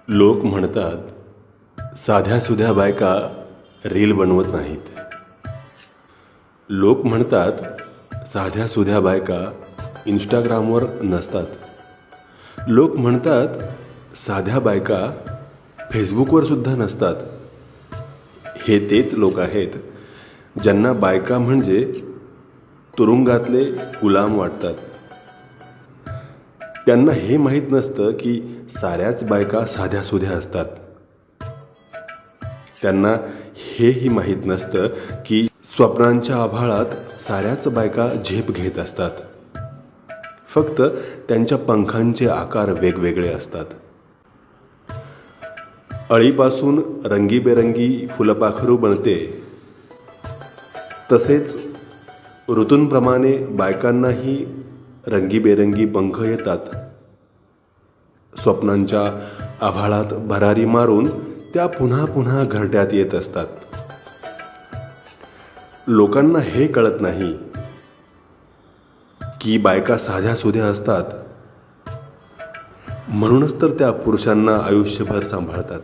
लोक म्हणतात साध्यासुध्या बायका रील बनवत नाहीत. लोक म्हणतात साध्यासुध्या बायका इंस्टाग्रामवर नसतात. लोक म्हणतात साध्या बायका फेसबुकवर सुद्धा नसतात. हे तेच लोक आहेत ज्यांना बायका म्हणजे तुरुंगातले गुलाम वाटतात. त्यांना हे माहीत नसतं की साऱ्याच बायका साध्यासुध्या असतात. त्यांना हेही माहीत नसतं की स्वप्नांच्या आभाळात साऱ्याच बायका झेप घेत असतात. फक्त त्यांच्या पंखांचे आकार वेगवेगळे असतात. अळीपासून रंगीबेरंगी फुलपाखरू बनते, तसेच ऋतूंप्रमाणे बायकांनाही रंगीबेरंगी पंख येतात. स्वप्नांच्या आभाळात भरारी मारून त्या पुन्हा पुन्हा घरट्यात येत असतात. लोकांना हे कळत नाही की बायका साध्यासुध्या असतात, म्हणूनच तर त्या पुरुषांना आयुष्यभर सांभाळतात.